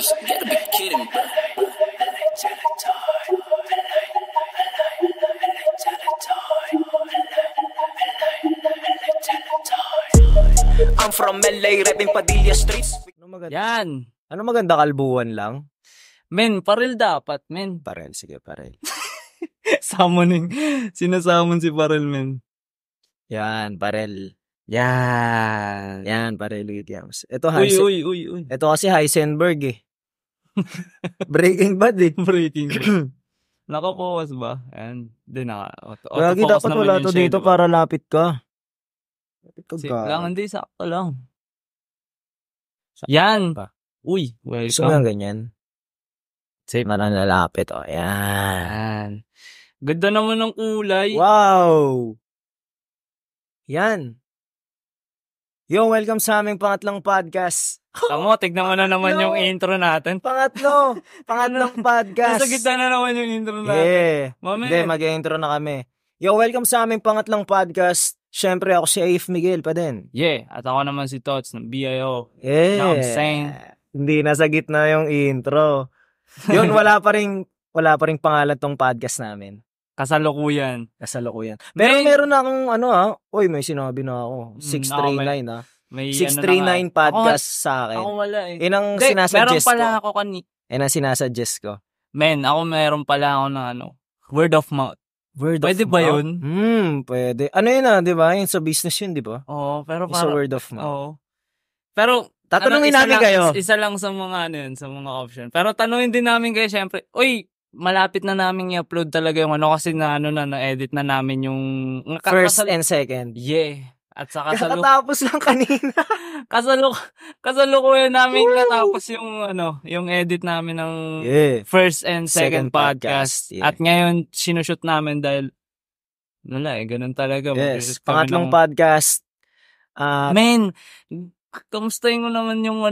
Ghost, you gotta be kidding me, bro. I'm from LA, repping Padilla Streets. Yan. Ano maganda, kalbuhan lang? Men, parel dapat, men. Parel, sige, parel. Summoning. Sinasamon si parel, men. Yan, parel. Yan. Yan, parel Williams. Ito, Uy. Ito kasi Heisenberg eh. Breaking Bad eh. Breaking Bad. Nakapokus ba? Yan. Di naka. Lagi dapat wala to dito para lapit ka. Lapit ka. Lang, hindi, sakto lang. Yan. Pa. Uy, welcome. Gusto mo yung ganyan? Safe. Nalalapit, oh. Yan. Yan. Ganda naman ng kulay. Wow! Yan. Yo, welcome sa aming pangatlong podcast. Tamo, tignan mo na naman yung intro natin. Pangatlong podcast. Nasa gitna na naman yung intro natin. Yeah. Mami. Hindi, mag-intro na kami. Yo, welcome sa aming pangatlong podcast. Siyempre, ako si Aif Miguel pa din. Yeah, at ako naman si Tots ng BIO. Yeah. Now I'm saying. Hindi, nasa gitna yung intro. Yun, wala pa ring pangalan tong podcast namin. Kasalukuyan. Pero meron na akong Uy, may sinabi na ako. 639 May 639 podcast sa akin. Ako wala eh. Yun ang sinasuggest meron pala ko. ako Yun ang sinasuggest ko. Men, ako meron pala ako ng word of mouth. Pwede ba yun? Pwede. Ano yun di ba? Yung sa business yun, di ba? Oo, pero yung sa word of mouth. Oo. Pero, tatanungin namin kayo. Isa lang sa mga sa mga option. Pero tanungin din namin kayo, syempre, uy, malapit na namin i-upload talaga yung kasi na-edit na namin yung first and second. Yeah. At saka kakatapos lang kanina. Kasalukuyan namin natapos yung edit namin ng first and second podcast. Yeah. At ngayon, sinushoot namin dahil ganun talaga. Yes, pangatlong podcast. Men, kamustahin mo naman yung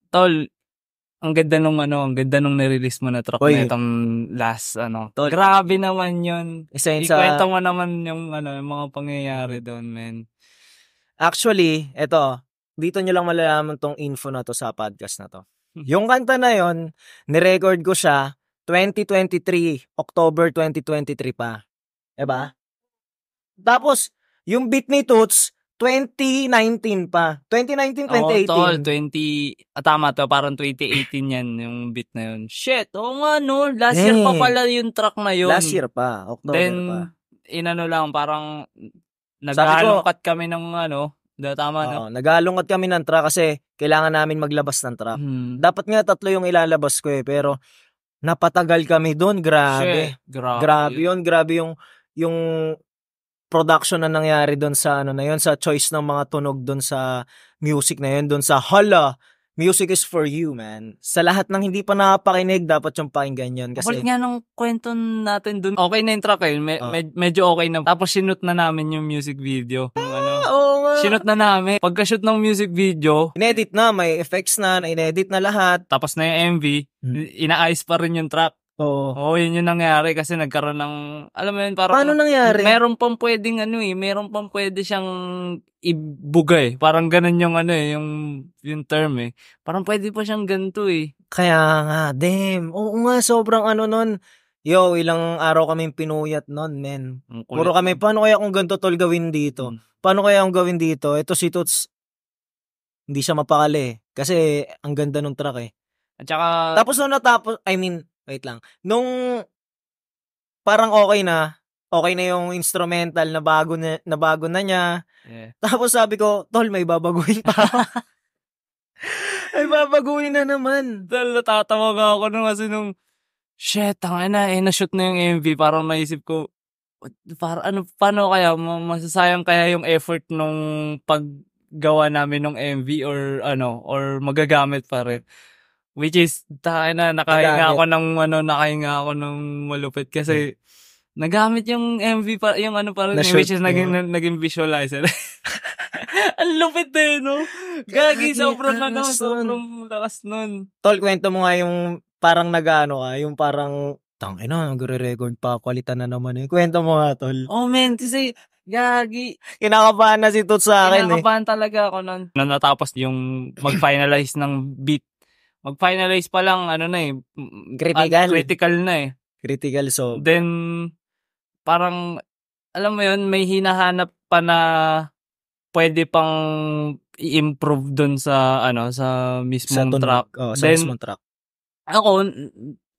tol, ang ganda nung nirelease mo na track na itong last, Tol, grabe naman yun. Ikwento mo naman yung mga pangyayari doon, men. Actually, dito nyo lang malalaman tong info na to sa podcast na to. Yung kanta na yon, nirecord ko siya 2023, October 2023 pa. Diba? Tapos, yung beat ni Toots, 2019 pa. 2019, 2018. Tol, tama to, parang 2018 yan, yung beat na yun. Shit, last year pa pala yung track na yun. Last year pa, October then, pa. Lang, parang, naghalongkat kami ng tama na. Naghalongkat kami ng track kasi kailangan namin maglabas ng track. Dapat nga 3 yung ilalabas ko pero napatagal kami doon, grabe. Shit, grabe yun, grabe yung production na nangyari doon sa sa choice ng mga tunog doon sa music na yun, doon sa hala, music is for you, man. Sa lahat ng hindi pa nakapakinig, dapat yung pakinggan yun. Kasi nga nung kwento natin doon, okay na yung track medyo okay na. Tapos sinut na namin yung music video. Sinut na namin. Pagka-shoot ng music video, inedit na, may effects na, inedit na lahat. Tapos na yung MV, inaayos pa rin yung track. Oo, yun yung nangyari kasi nagkaroon ng, alam mo yun, parang, paano nangyari? Meron pang pwedeng meron pang pwede siyang ibuga parang ganun yung yung term parang pwede pa siyang ganito Kaya nga, damn, oo nga, sobrang nun. Yo, ilang araw kaming pinuyat nun, men. Puro kami, paano kaya kung ganito tol gawin dito? Paano kaya kung gawin dito? Ito si Toots, hindi siya mapakali kasi ang ganda nung track At saka, tapos wait lang. Nung parang okay na yung instrumental na bago na niya. Yeah. Tapos sabi ko, tol, may babaguhin pa. Ay, babaguhin na naman. Tol, natatawa nga ako kasi nung, shit, na-shoot na yung MV. Parang naisip ko, paano kaya, masasayang kaya yung effort nung paggawa namin ng MV or magagamit pa rin. Which is, nakahinga ako ng malupit kasi nagamit yung MV pa, yung pa rin, which is naging visualizer. Ang lupit no? Gagi, sobrang lakas nun. Tol, kwento mo nga yung parang yung parang, nagre-record pa, kwalitan na naman kwento mo nga, tol. Oh, man, kasi Gagi. Kinakabahan na si Toots sa akin eh. Kinakabahan talaga ako nun. Na natapos yung mag-finalize ng beat. Mag-finalize pa lang, ano na eh. Critical na eh. Critical, so. Then, parang, alam mo yun, may hinahanap pa na pwede pang i-improve dun sa, sa mismong track. Sa mismong track. Ako,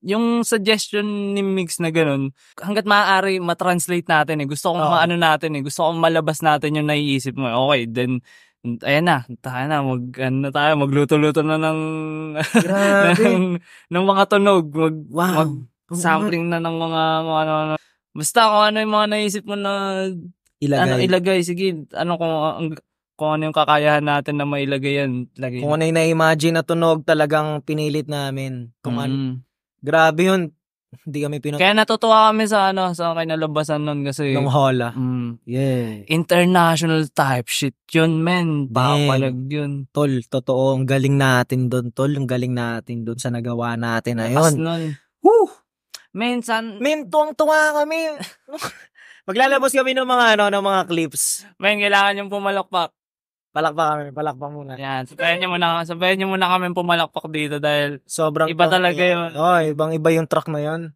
yung suggestion ni Mix na ganun, hanggat maaari matranslate natin eh. Gusto kong maano natin eh. Gusto kong malabas natin yung naiisip mo. Okay, then, ayan na. Tayo na. Magluto-luto na ng ng mga tunog. Mag-sampling na ng mga ano. Basta kung ano yung mga naisip mo na ilagay. Sige, kung ano yung kakayahan natin na mailagay yan. Kung ano yung na-imagine na tunog, talagang pinilit namin. Kung ano. Grabe yun. Hindi kami Kaya natutuwa kami sa kinalabasan nun kasi. Nung hola. Yeah. International type shit yun, men. Papalag yun. Tol, totoo. Ang galing natin doon, tol. Ang galing natin doon sa nagawa natin na yun. Woo! Men, tuwang-tuwa kami. Maglalabas kami ng mga clips. Men, kailangan yung pumalakpak. Palakpak muna. Yan, sabayan niyo muna kami pumalakpak dito dahil sobrang iba talaga yun. Ibang-iba yung track na yun.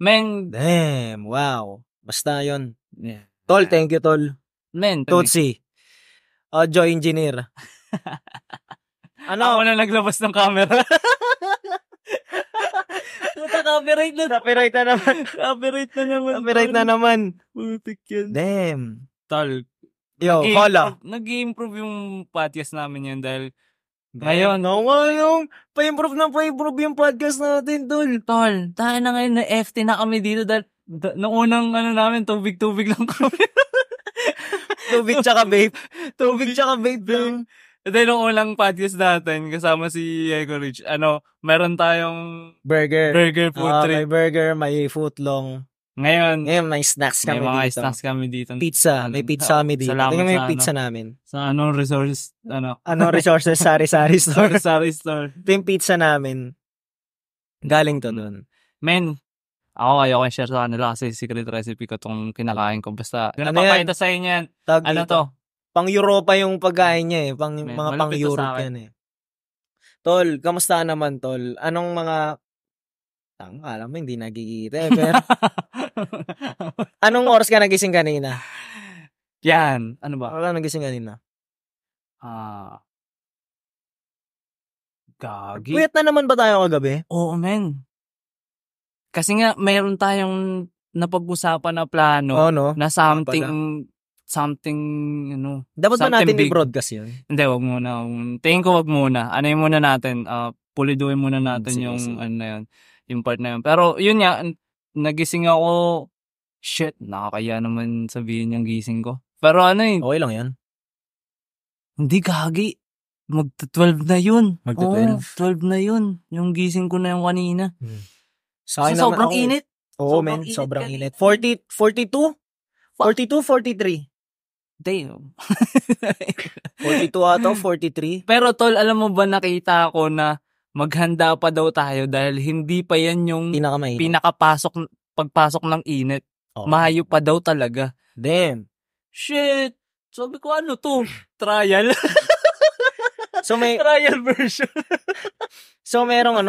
Men, damn, wow. Basta yun. Yeah. Tol, thank you, tol. Men, Tootsie. Audio engineer. Ako na naglabas ng camera. Copyright na naman. Putik yan. Damn. Tol. Hola. Nag-i-improve yung podcast namin yun dahil ngayon, pa-improve yung podcast natin, tol. Tol, tayo na ngayon na FT na kami dito dahil nung unang namin, tubig lang kami. Tubig tsaka vape lang. Dahil nung unang podcast natin, kasama si Ego Rich, meron tayong burger food trip. May burger, may footlong. Ngayon, may snacks kami dito. May mga snacks kami dito. Pizza. May pizza kami dito. Tingnan mo yung pizza namin. Sa anong resources, Anong resources? Sari-sari store. Sari store. Ito yung pizza namin. Galing to dun. Men, ako ayoko share sa kanila kasi secret recipe ko itong kinakain ko. Basta, napapakita sa inyo yan. To? Pang-Europa yung pagkain niya eh. Mga pang-Europe yan eh. Tol, kamusta naman, tol? Anong mga... alam mo, hindi nagigita eh. Pero... Anong oras ka nagising kanina? Yan. Ano ba? Ano nagising kanina? Gagi. Puyat na naman ba tayo kagabi? Oo, men. Kasi nga, mayroon tayong napag-usapan na plano na something, Dapat ba natin i-broadcast yun? Hindi, wag muna. Tingin ko wag muna. Yung muna natin? Puliduin muna natin yung yun. Yung part na yun. Pero yun nga, nagising ako, shit, nakakaya naman sabihin yung gising ko. Pero okay lang yan. Hindi, gagi. Magta-12 na yun. Magta-12? 12 na yun. Yung gising ko na yung kanina. Sobrang init. Oo, men. Sobrang init. 42? 42, 43. Damn. 42 ata, 43. Pero tol, alam mo ba nakita ko na maghanda pa daw tayo dahil hindi pa yan yung pagpasok ng init. Mahayo pa daw talaga. Damn. Shit. Sabi ko, ano to? Trial? So may trial version. So merong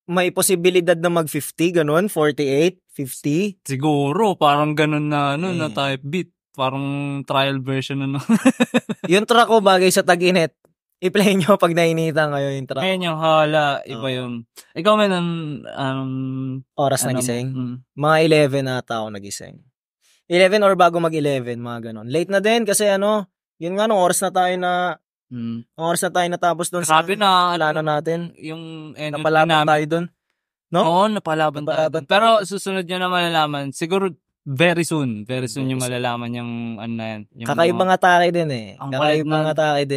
may posibilidad na mag-50, ganun? 48, 50? Siguro, parang ganun na, na type beat. Parang trial version Yung track ko bagay sa tag-init. I-play nyo pag nainitan kayo yung track. Ngayon yung hala, iba yun. Ikaw man oras nagising? Mga 11 ata ako nagising. 11 or bago mag-11, mga ganun. Late na din kasi yun nga oras na tayo natapos doon sa plano natin. Yung napalaban tayo doon. No? Oo, napalaban tayo. Pero susunod nyo na malalaman. Siguro very soon yung malalaman yung na yan. Yung kakaibang atake din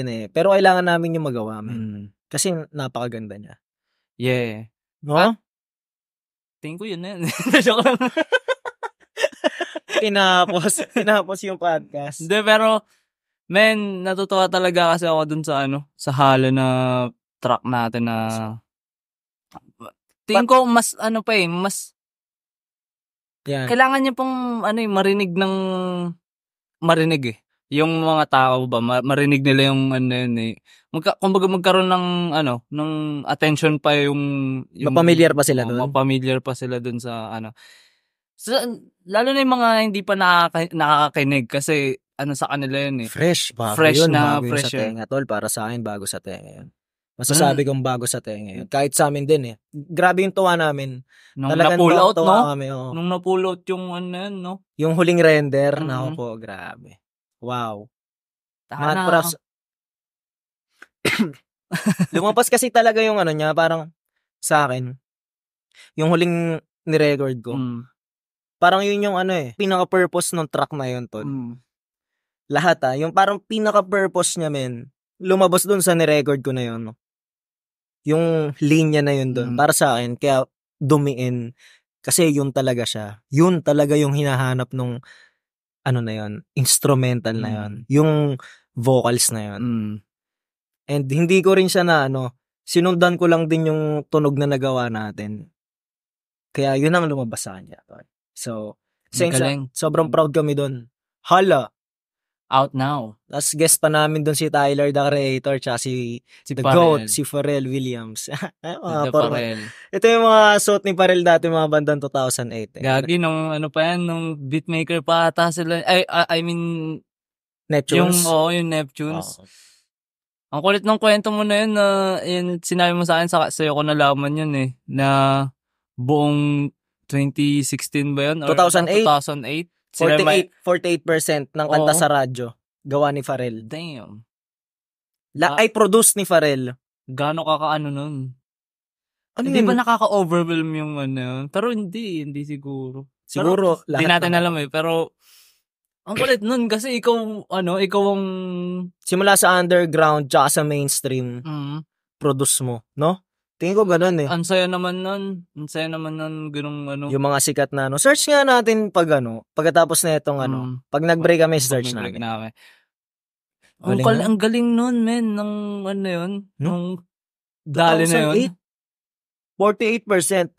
eh. Pero kailangan namin yung magawa, man. Kasi napakaganda niya. Yeah. No? Tingin ko yun na yan. Joke lang. Tinapos yung podcast. Hindi, pero men, natutuwa talaga kasi ako dun sa hala na track natin na tingin ko mas Yan. kailangan niya pong marinig eh. Yung mga tao ba, marinig nila yung yun eh. Kumbaga magkaroon ng attention pa yung Mapamilyar pa sila dun. Mapamilyar pa sila dun sa So, lalo na yung mga hindi pa nakakakinig kasi sa kanila yun eh. Fresh, bago Fresh yun. na, Bago yun fresh sa yun. tenga, tol. Para sa akin, bago sa tenga yun. Masasabi kong bago sa tenga yun. Kahit sa amin din eh. Grabe yung tuwa namin. Nung Talagang na-pull out, tuwa no? kami, oo. Nung na-pull out yung no? Yung huling render, Mhm. nako po, grabe. Wow. Taka Mad na. props. Lumabas kasi talaga yung niya, parang sa akin, yung huling ni-record ko. Parang yun yung pinaka-purpose ng track na yun, tol. Lahat yung parang pinaka-purpose niya, men, lumabas dun sa ni-record ko na yun. No? Yung linya na yun dun. Para sa akin, kaya dumiin. Kasi yun talaga siya. Yun talaga yung hinahanap nung na yun, instrumental na yun. Yung vocals na yun. And hindi ko rin siya na sinundan ko lang din yung tunog na nagawa natin. Kaya yun ang lumabas sa kanya. So, sobrang proud kami dun. Hala! Out now. Tapos guest pa namin dun si Tyler, the Creator, tsaka si The Pharrell. GOAT, si Pharrell Williams. Pharrell. Ito yung mga suot ni Pharrell dati, mga bandang 2008. Gagi, nung nung beatmaker pa ata sila. I mean, Neptunes. yung Neptunes. Ang kulit ng kwento mo na yun na sinabi mo sa akin, sa'yo ko nalaman yun eh, na buong 2016 ba yun? Or 2008. 2008. 48% ng kanta Oo. sa radyo, gawa ni Pharrell. Damn. Ay produce ni Pharrell. Gaano kakaano nun? Ano Hindi yun? ba nakaka-overwhelm yung yun? Pero hindi siguro. Siguro, Hindi natin alam eh, pero ang kulit nun kasi ikaw ang simula sa underground tsaka sa mainstream, produce mo, no? Tingin ko ganun eh. Ang saya naman nun. Ganung Yung mga sikat na search nga natin pagkatapos na itong pag nag-break kami, search Mag-break natin. namin. Ang galing nun, men, ng yun, nung dali na yun. 48%.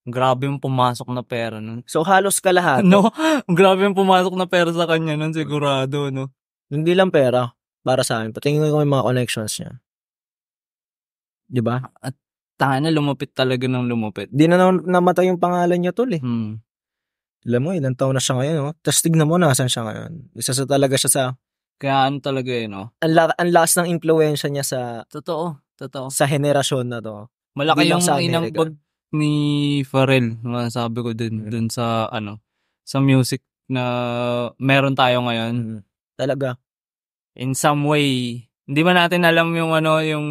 Grabe yung pumasok na pera nun. So, halos kalahati. No? Grabe yung pumasok na pera sa kanya nun, sigurado, no? Hindi lang pera, para sa akin. Patingin ko yung mga connections niya. Di ba? At tanga na, lumupit talaga ng lumupit. Di na namatay yung pangalan niya, tol eh. Alam mo, ilang taon na siya ngayon, Tapos tignan mo, nasan siya ngayon. Isa talaga siya sa... Kaya talaga no? Ang lakas ng impluwensya niya sa... Totoo. Sa henerasyon na to. Malaki yung inambag ni Pharrell, masasabi ko dun sa sa music na meron tayo ngayon. Talaga. In some way, hindi man natin alam yung yung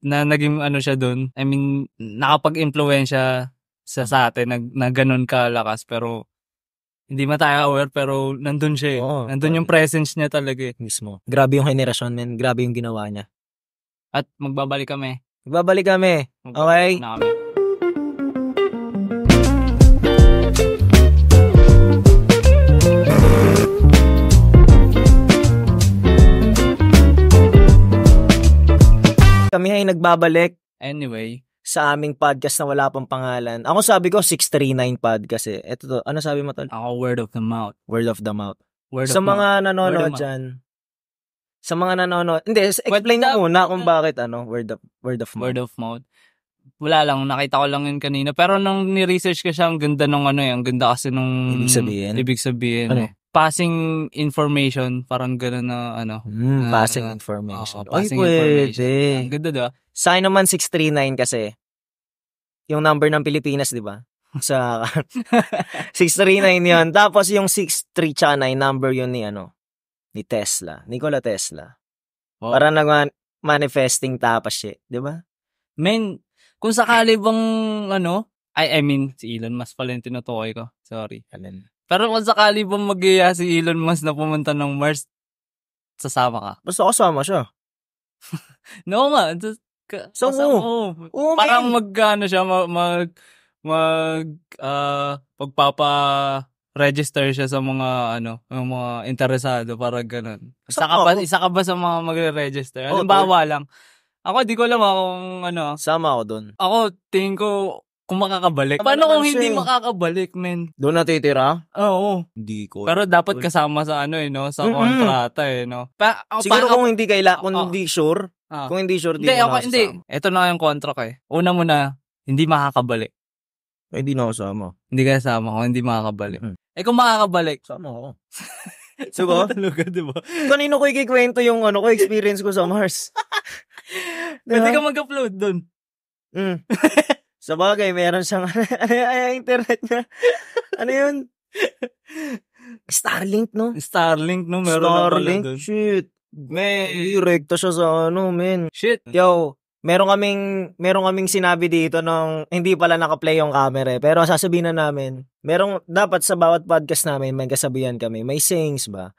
na naging siya dun. I mean, nakapag-impluwensya sa atin na ganun kalakas, pero hindi man tayo aware, pero nandun siya eh. Nandun yung presence niya talaga eh. Mismo. Grabe yung henerasyon, men. Grabe yung ginawa niya. At magbabalik kami. Okay? Na kami. Kami ay nagbabalik Anyway, sa aming podcast na wala pang pangalan. Ako sabi ko 639 podcast eh. Ito to. Ano sabi mo, tol? ako word of the mouth. Word of the mouth. Word Sa of mouth. mga nanonood dyan. Sa mga nanonood. Hindi, explain mo muna kung bakit word of mouth. Word of mouth. Wala lang, nakita ko lang yun kanina. Pero nung ni-research ko siya, ang ganda nung ang ganda kasi nung Ibig sabihin. Ano? Passing information, parang gano'n na passing information. Passing pwede. information. Ang ganda, diba? Sa akin naman 639 kasi. Yung number ng Pilipinas, di ba? Sa 639 yun. Tapos yung 63 tsaka 9 number yun ni Tesla. Nikola Tesla. Oh. Para nag-manifesting tapas siya. Di ba? Men, kung sakali bang I mean, si Elon Musk pala yung tinutukoy ko. Sorry. Pero kung sakali bang mag-iya si Elon Musk na pumunta ng Mars, sasama ka? Basta kasama siya. No nga. So, parang siya, pagpapa-register siya sa mga, mga interesado, parang ganun. Isa ka ba sa mga magre-register? Halimbawa lang. Ako, di ko alam kung Sama ako dun. Ako, tingin ko, kung makakabalik. Paano naman kung hindi siya eh. makakabalik, men? Doon natitira? Oo. Hindi ko. Pero dapat kasama sa ano no? Sa kontrata no? Siguro kung hindi kung Oo. hindi sure. Kung hindi sure, Hindi, di mo ako, hindi. nakasama. Ito na yung kontra ko eh. Una muna, hindi makakabalik. Hindi na ako sama. Hindi ka sama kung hindi makakabalik. Mm. Kung makakabalik. Sama ako. Diba? Talaga, diba? Kanino ko ikikwento yung experience ko sa Mars? Pwede ka mag-upload dun. Sa bagay, meron siyang internet niya. Ano yun? Starlink, no? Starlink, no? Meron na pala Starlink? dun. Shit. Direkta siya sa men. Shit. Yo, meron kaming sinabi dito nung hindi pala naka-play yung camera eh. Pero sasabihin na namin, dapat sa bawat podcast namin may kasabihan kami. May sayings ba?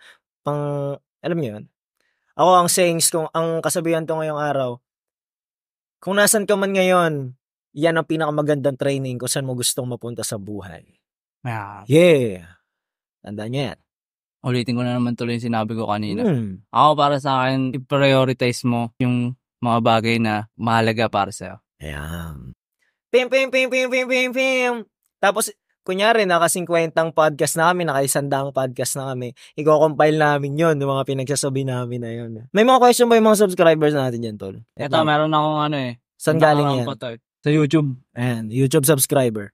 Alam niyo yun? Ako ang kasabihan ko ngayong araw, kung nasan ka man ngayon, yan ang pinakamagandang training kung saan mo gustong mapunta sa buhay. Yeah. Tandaan niya yan. Ulitin ko na naman tuloy yung sinabi ko kanina. Ako para sa akin, i-prioritize mo yung mga bagay na mahalaga para sa'yo. Ayan. Pim. Tapos, kunyari, naka-50 podcast na kami, naka-100 podcast na kami. I-compile namin yun, yung mga pinagsasabi namin na yun. May mga question ba yung mga subscribers natin dyan, Tol? Ito, meron akong Saan galing yan? Sa YouTube. Ayan, YouTube subscriber.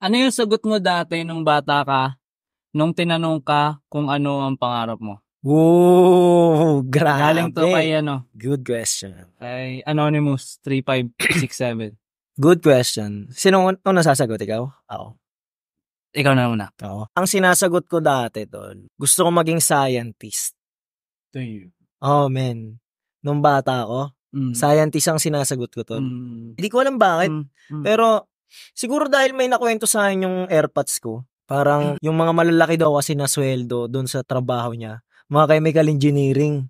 Ano yung sagot mo dati nung bata ka, nung tinanong ka kung ano ang pangarap mo? Whoa, grabe. Galing to kay Good question. Kay Anonymous 3567. Good question. Sino una sasagot? Ikaw? Ako. Ikaw na muna. Ako. Ang sinasagot ko dati, Tol, gusto ko maging scientist. To you. Oh, man. Nung bata ako, scientist ang sinasagot ko, Tol. Hindi ko alam bakit. Pero, siguro dahil may nakwento sa akin yung AirPods ko, parang yung mga malalaki daw kasi na sweldo doon sa trabaho niya, mga chemical engineering.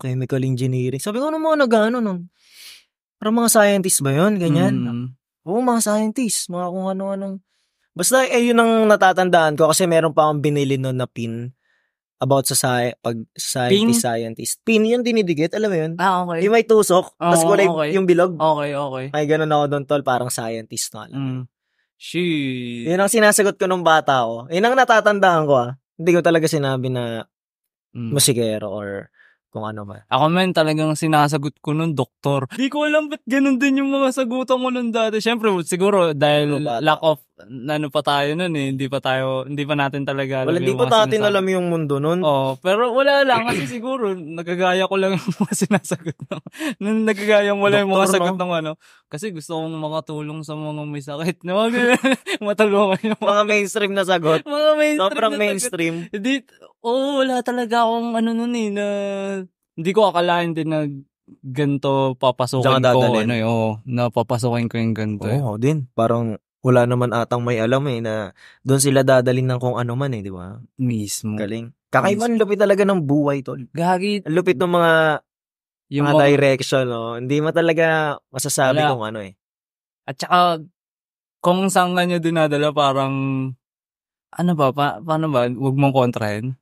Chemical engineering. Sabi ko, ano mga nag-ano nun? Parang mga scientist ba yun? Ganyan. Oo, mga scientist. Mga kung ano-anong. Basta, yun ang natatandaan ko kasi meron pa akong binili nun na pin about sa scientist. Pin yung dinidikit, alam mo yun? Okay. Yung may tusok, tapos kulay yung bilog. Okay. Ay, ganun ako doon, Tol, parang scientist na alam. Shit. Yun ang sinasagot ko nung bata ko. Yun ang natatandaan ko Hindi ko talaga sinabi na musikero or kung ano ba. Ako man talagang sinasagot ko nun, doktor. Di ko alam ba't ganun din yung mga sagutan ko nun dati. Siyempre, siguro dahil lack of, pa tayo nun eh. Hindi pa natin talaga alam Hindi pa natin alam yung mundo nun. Pero wala lang kasi siguro, nagagaya ko lang yung mga sinasagot nun. Nagagaya mo lang yung mga sagot ng Kasi gusto kong makatulong sa mga may sakit. Matulungan yung mga mainstream na sagot. Mga mainstream sobrang na mainstream. Wala talaga akong nun eh, na hindi ko akalain din na ganito papasukin ko. Na papasukin ko yung ganito. Oo, din. Parang wala naman atang may alam na doon sila dadalhin ng kung ano man di ba? Mismo. Galing. Kakaiban, lupit talaga ng buhay, Tol. Gagi. Lupit ng mga direction, Hindi mo talaga masasabi kung ano At saka, kung saan ka nyo dinadala, parang, paano ba? Huwag mong kontrahin.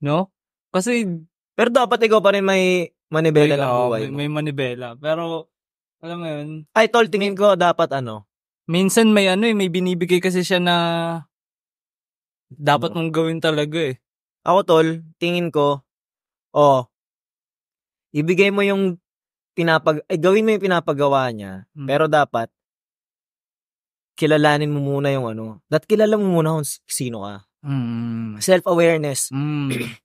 No? Kasi, pero dapat ikaw pa rin may manibela ng buhay. May manibela. Pero, alam mo yun. Ay, Tol, tingin ko dapat minsan may may binibigay kasi siya na dapat mong gawin talaga eh. Ako, Tol, tingin ko, ibigay mo yung gawin mo yung pinapagawa niya, pero dapat, kilalanin mo muna yung kilala mo muna kung sino ka. Self-awareness.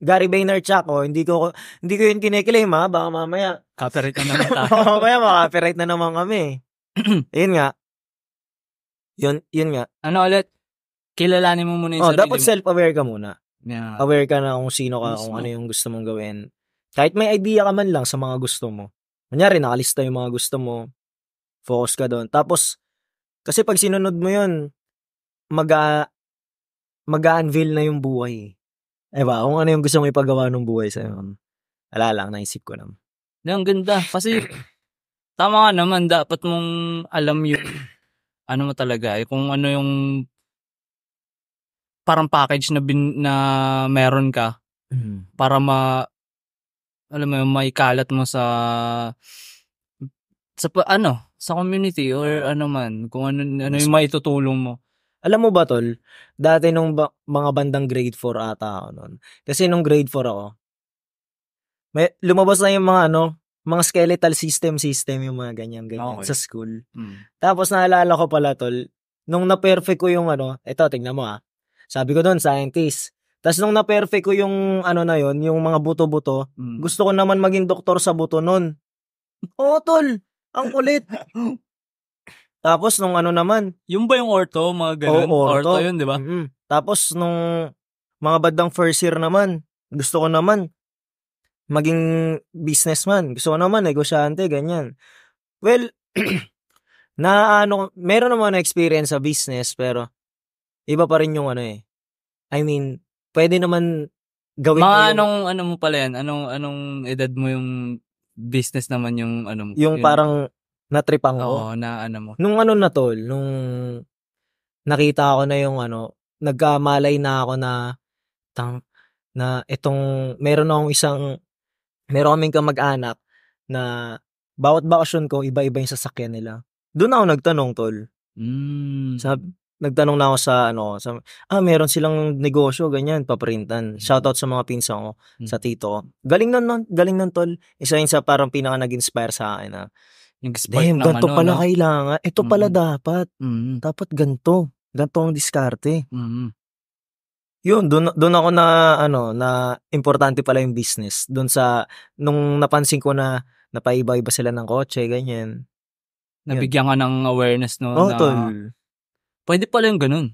Gary Vaynerchuk, hindi ko yun kiniklaim baka mamaya. Copyright na naman tayo. Mamaya maka-copyright na naman kami. Yun nga. Yun nga. Ano ulit? Kilalanin mo muna yung sarili dapat self-aware ka muna. Yeah. Aware ka na kung sino ka, kung ano yung gusto mong gawin. Kahit may idea ka man lang sa mga gusto mo. Kunyari, nakalista yung mga gusto mo. Focus ka doon. Tapos, kasi pag sinunod mo yun, mag-unveil na yung buhay. Diba? Kung ano yung gusto mong ipagawa ng buhay sa'yo. Wala lang, naisip ko lang. Ang ganda. Kasi, tama nga naman, dapat mong alam yung, mo talaga, kung ano yung, parang package na meron ka, para alam mo, may kalat mo sa sa community or ano man, kung ano yung maitutulong mo. Alam mo ba, tol, dati nung mga bandang grade 4 ata ako noon. Kasi nung grade 4 ako, lumabas na yung mga skeletal system yung mga ganyan Okay. sa school. Mm. Tapos naalala ko pala, tol, nung na-perfect ko yung eto, tingnan mo sabi ko doon, scientist. Tapos nung na-perfect ko yung na yun, yung mga buto-buto, gusto ko naman maging doktor sa buto nun. Oo, tol, ang kulit. Tapos nung naman, Yung ba yung ortho, mga ganun? Oo, ortho yun, di ba? Tapos nung mga bandang first year naman, gusto ko naman maging businessman. Gusto ko naman negosyante, ganyan. Well, meron naman na experience sa business, pero iba pa rin yung I mean, pwede naman gawin Mga mo anong mo pala yan? Anong edad mo yung business naman yung mo? yung parang natripan ko. Oo, na mo. Nung na tol, nung nakita ko na yung nagkamalay na ako na itong meron kaming kamag-anak na bawat bakasyon ko, iba-iba yung sasakyan nila. Doon ako nagtanong, tol. Nagtanong na ako meron silang negosyo, ganyan, paprintan. Shoutout sa mga pinsan ko, sa tito ko. Galing nun, tol. Isa yun sa parang pinaka nag-inspire sa akin yung spark ng ganito pala kailangan. Ito pala dapat. Dapat ganito. Ganito ang diskarte. Yun, doon ako na importante pala yung business. Doon nung napansin ko na napaiba-iba sila ng kotse, ganyan. Nabigyan ka ng awareness, no? Oo, na, tol. Pwede pala yung ganun.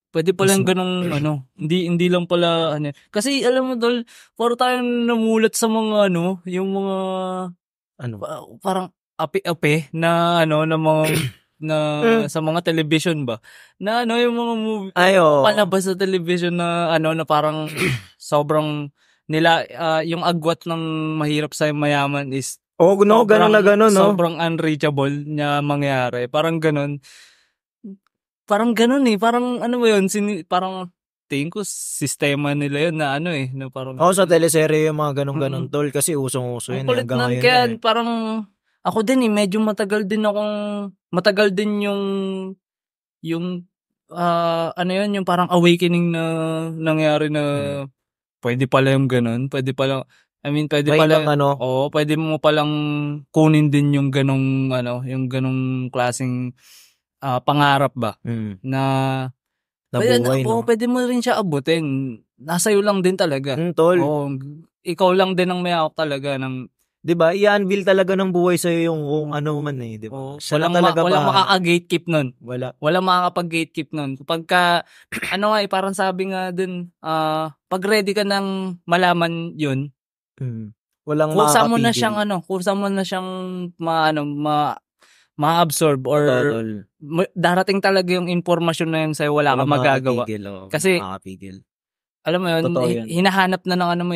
Pwede pala yung ganung hindi lang pala kasi alam mo, tol, puro tayong namulat sa mga yung mga parang api-api na na mga na sa mga television ba na yung mga movie palabas sa television na na parang sobrang nila yung agwat ng mahirap sa mayaman is ganun na ganun, no? Sobrang unreachable niya mangyari. Parang ganun parang mo yun, parang tingin ko sistema nila yun na na parang sa teleserye yung mga ganun tol, kasi usong-uso yun hanggang ngayon. Kaya parang ako din medyo matagal din yung yung parang awakening na nangyari na pwede pala yung ganun, pwede pala pwede mo palang kunin din yung ganung yung ganung klaseng pangarap ba na buhay, no? Pwede mo rin siya abutin. Nasa iyo lang din talaga. Tol. Ikaw lang din ang may hawak talaga ng 'di ba? I-unveil talaga ng buhay sa iyo yung kung ano man 'di ba? Walang makaka-gatekeep nun. Walang makakapag-gatekeep nun. Kapagka parang sabi nga dun, pag ready ka nang malaman yun, walang kusa mo na siyang ma-absorb or darating talaga yung informasyon na yun sa'yo, wala kang magagawa. Kasi alam mo yun, hinahanap na ng mo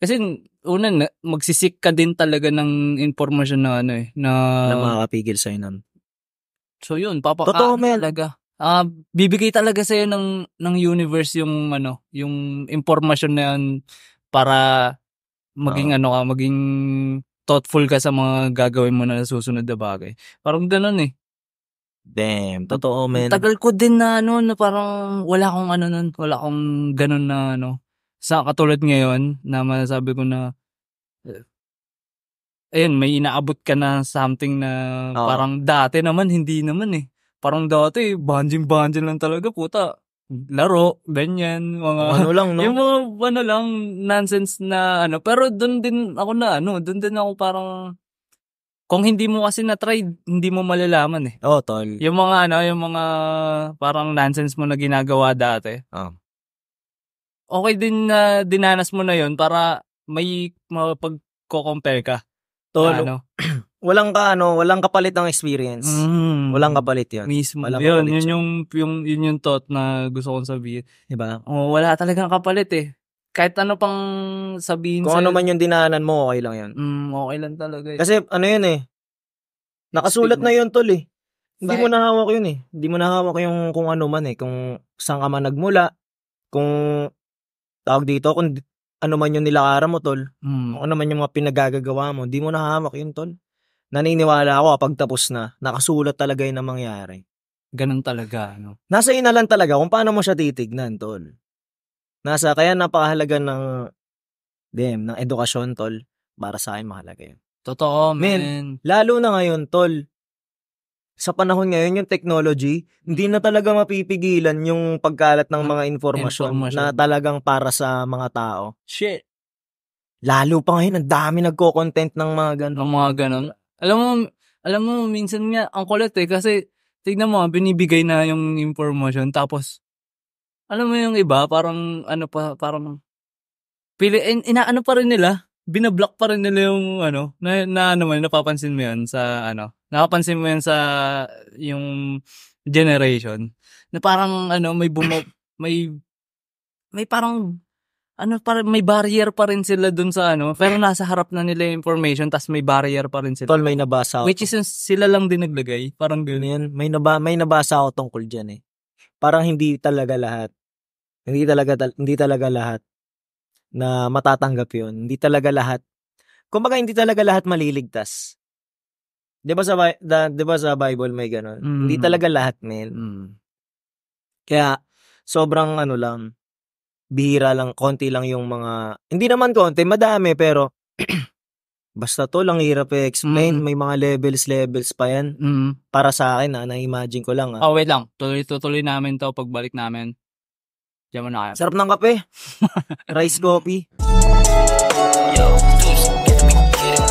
kasi una magsisik ka din talaga ng informasyon na na makakapigil sa'yo nun. So yun, talaga. Bibigay talaga sa'yo ng universe yung yung informasyon na yun para maging maging thoughtful ka sa mga gagawin mo na susunod na bagay. Parang ganun Damn, totoo, man. Tagal ko din na na parang wala akong wala akong ganun na sa katulad ngayon na masasabi ko na ayun, may inaabot ka na something na parang dati naman hindi naman Parang dati banjing lang talaga, puta. Laro, ganyan, mga lang, no? Yung mga lang nonsense na pero doon din ako doon din ako parang kung hindi mo kasi na-try, hindi mo malalaman tol. Yung mga yung mga parang nonsense mo na ginagawa dati. Okay din na dinanas mo na yon para may mapagko-compare ka. Tol, walang kapalit ng experience. Walang kapalit 'yon. Mismo. Yun yung thought na gusto kong sabihin. Diba? Wala talagang kapalit Kahit ano pang sabihin kung ano man yung dinaanan mo, okay lang 'yan. Okay lang talaga. Kasi yun nakasulat na yun, tol Hindi mo na hawak yun Hindi mo na hawak yung kung ano man kung saan ka man nagmula, kung tawag dito, kung ano man yung nilakaran mo, tol. Kung ano man yung mga pinagagagawa mo, hindi mo na hawak yun, tol. naniniwala ako kapag tapos na, nakasulat talaga yung mangyari. Ganun talaga, no? Nasa ina lang talaga kung paano mo siya titignan, tol. Kaya napakahalaga ng edukasyon, tol. Para sa akin, mahalaga yun. Totoo, Men, man. lalo na ngayon, tol. Sa panahon ngayon, yung technology, hindi na talaga mapipigilan yung pagkalat ng mga informasyon na talagang para sa mga tao. Shit. Lalo pa ngayon, ang dami nagko-content ng mga ganun. Ng mga ganun. Alam mo, minsan nga, ang kulit kasi, tignan mo, binibigay na yung information, tapos, alam mo yung iba, parang, inaano pa rin nila, binablock pa rin nila yung, napapansin mo yun napapansin mo yun sa, yung generation, na parang, may parang, parang may barrier pa rin sila dun sa pero nasa harap na nila yung information, tas may barrier pa rin sila. Tol, may nabasa ako. Which is sila lang din naglagay, parang Yan, ganyan. may nabasa ako tungkol dyan eh. Parang hindi talaga lahat na matatanggap yun. Hindi talaga lahat. Kumbaga, hindi talaga lahat maliligtas. 'Di ba sa Bible may ganun? Hindi talaga lahat, men. Kaya sobrang lang, bihira lang, konti lang yung mga, hindi naman konti, madami, pero basta to lang hirap i-explain. May mga levels pa yan. Para sa akin, na-imagine ko lang. Oh, wait lang. Tuloy namin to pagbalik namin. Diyan mo na kayo. Sarap ng kape. Rice coffee. Yo,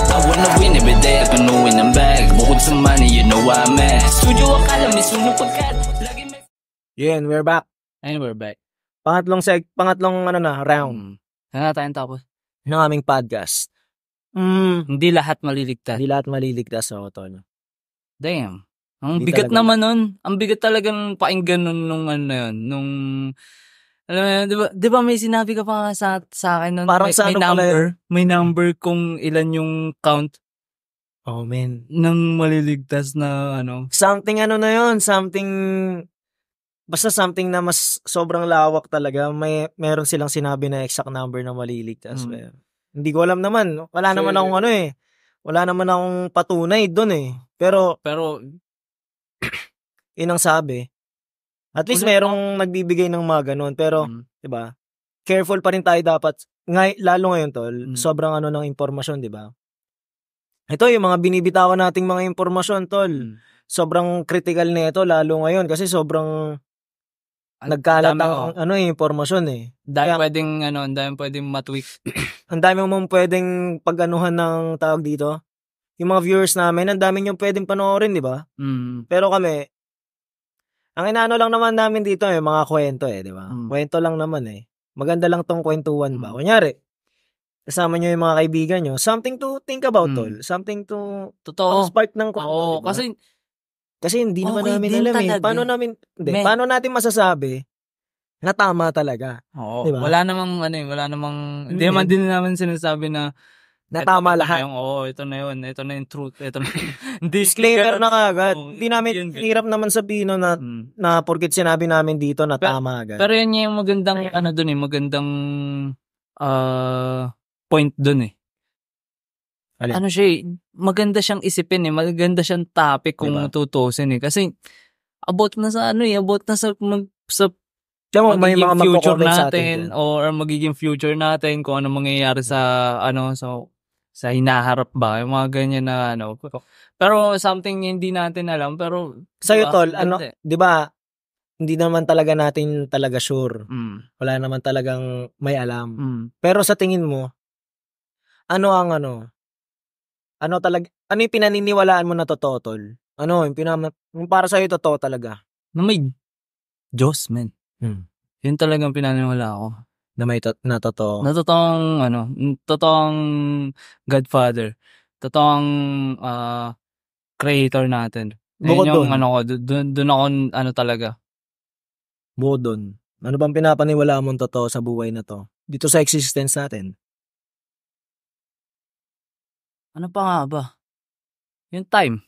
I wanna win every day, panuwin ang bag. Bukod sa money, you know I'm at studio, akala may sunog pagkat lagi may... Yan, we're back. And we're back. Pangatlong round. Sana tayong tapos. Ng aming podcast. Hindi lahat maliligtas. Hindi lahat maliligtas, tol. Damn. Ang Hindi bigat talaga. naman nun. Ang bigat talagang pakinggan nung alam mo yun, di ba may sinabi ka pa sa akin nun? Parang sa may number kung ilan yung count. Oh, man. Ng maliligtas na Something basta something na mas sobrang lawak talaga. Meron silang sinabi na exact number na maliligtas. Hindi ko alam naman. Wala naman akong patunay doon eh. Pero yun ang sabi. At least merong nagbibigay ng mga ganun. Pero, di ba? Careful pa rin tayo dapat. Lalo ngayon, tol. Sobrang ng impormasyon, di ba? Ito, yung mga binibitawan nating mga impormasyon, tol. Sobrang critical na ito, lalo ngayon. Kasi sobrang nagkalat ang impormasyon eh. Dahil pwedeng matweak. Ang dami mong pwedeng pag-anuhan ng tawag dito. Yung mga viewers namin, ang dami nyo pwedeng panoorin, di ba? Pero kami, ang inaano lang naman namin dito mga kwento di ba? Kwento lang naman Maganda lang tong kwentuhan ba? Kunyari, kasama nyo yung mga kaibigan nyo, something to think about, tol. Something to spark ng kwento. Oo, diba? Kasi hindi naman namin alam paano natin masasabi na tama talaga? Oo, diba? wala namang hindi naman din namin sinasabi na tama lahat. Ito na yung truth. Ito na. Disclaimer na kagad. Hindi namin, hirap naman sabihin na porket sinabi namin dito na tama agad. Pero yun yung magandang, magandang point dun maganda siyang isipin maganda siyang topic kung tutusin kasi about na sa may mga future natin or magiging future natin kung ano mangyayari sa sa hinaharap ba yung mga ganyan na pero something hindi natin alam pero sa'yo tol di ba hindi naman talaga natin talaga sure wala naman talagang may alam pero sa tingin mo ano yung pinaniniwalaan mo na totoo tol yung para sa'yo totoo talaga na may Diyos man yun talagang pinaniniwala ko na may na totoo. Na totoong Godfather. Totoong creator natin. Bukod yung doon ako talaga. Bukod doon. Ano bang pinapaniwala mong totoo sa buhay na to? Dito sa existence natin. Ano pa nga ba? Yung time.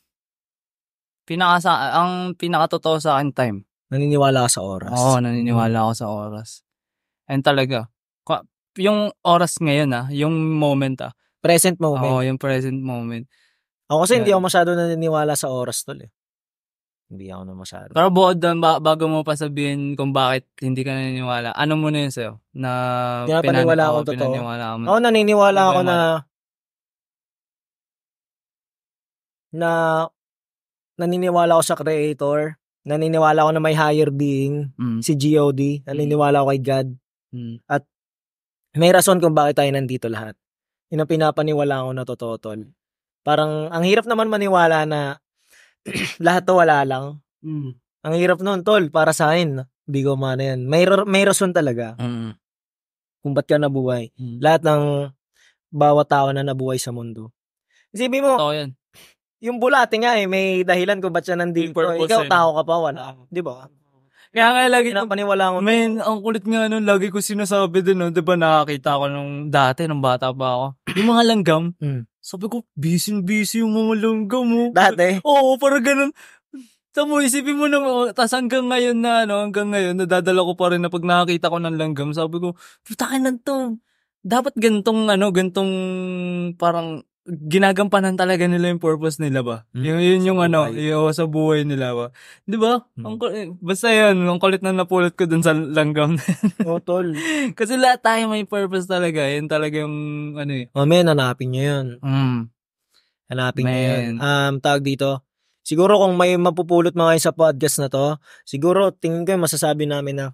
Ang pinakatotoo sa akin time. Naniniwala ka sa oras. Oo, naniniwala ako sa oras. And talaga, yung oras ngayon yung moment present moment. Oo, yung present moment. Ako kasi hindi Yan. ako masyado naniniwala sa oras, tol, eh. Hindi ako na masyado. Pero bukod doon, bago mo pa sabihin kung bakit hindi ka naniniwala, ano muna yun sa'yo? Na Pinapaniwala akong totoo. pinaniwala mo. Ako naniniwala Ano ba ako yung na naniniwala ako sa creator. Naniniwala ako na may higher being, si GOD. Naniniwala ako kay God. At may rason kung bakit tayo nandito lahat. Yun ang pinapaniwala ko na totoo, tol. Parang, ang hirap naman maniwala na lahat to wala lang. Ang hirap nun, tol, para sa akin. Hindi ko mana yan. May rason talaga kung ba't ka nabuhay. Lahat ng bawat tao na nabuhay sa mundo. Isipin mo, Totoo yan. yung bulate nga may dahilan kung ba't siya nandito. Purpose Ikaw, eh. tao ka pa, wala. Di ba? Kaya nga lagi Pinapaniwala ko. Men, ang kulit nga nun, lagi ko sinasabi din, no, diba nakakita ko nung dati, nung bata pa ako. Yung mga langgam, sabi ko, busy yung mga langgam, oh. Dati? Oo, parang ganun. Tamo, isipin mo naman, tas hanggang ngayon, nadadala ko pa rin na pag nakakita ko ng langgam, sabi ko, putakin na to. Dapat gantong parang, ginagampanan talaga nila yung purpose nila ba? Yun yung yung sa buhay nila ba? Di ba? Basta yun, ang kulit na napulot ko dun sa langgam. Oo, tol. Kasi lahat tayo may purpose talaga. Yun talaga yung Men, hanapin nyo yun. Hanapin nyo yun. Tawag dito. Siguro kung may mapupulot mga sa podcast na to, siguro tingin ko masasabi namin na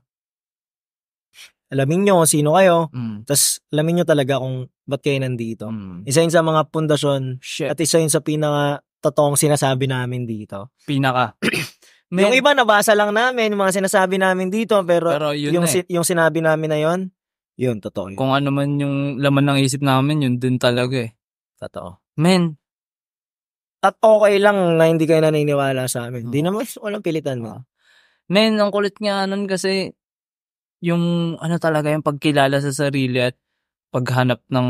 alamin nyo kung sino kayo, tas alamin nyo talaga kung ba't kayo nandito. Isa yun sa mga pundasyon at isa yun sa pinaka-totoong sinasabi namin dito. Yung iba nabasa lang namin, yung mga sinasabi namin dito, pero yun yung sinabi namin na yun, totoo yun. Kung ano man yung laman ng isip namin, yun din talaga eh. Totoo. Men. At okay lang na hindi kayo naniniwala sa amin. Hindi naman, walang pilitan mo. Men, ang kulit nga nun kasi, yung talaga yung pagkilala sa sarili at paghanap ng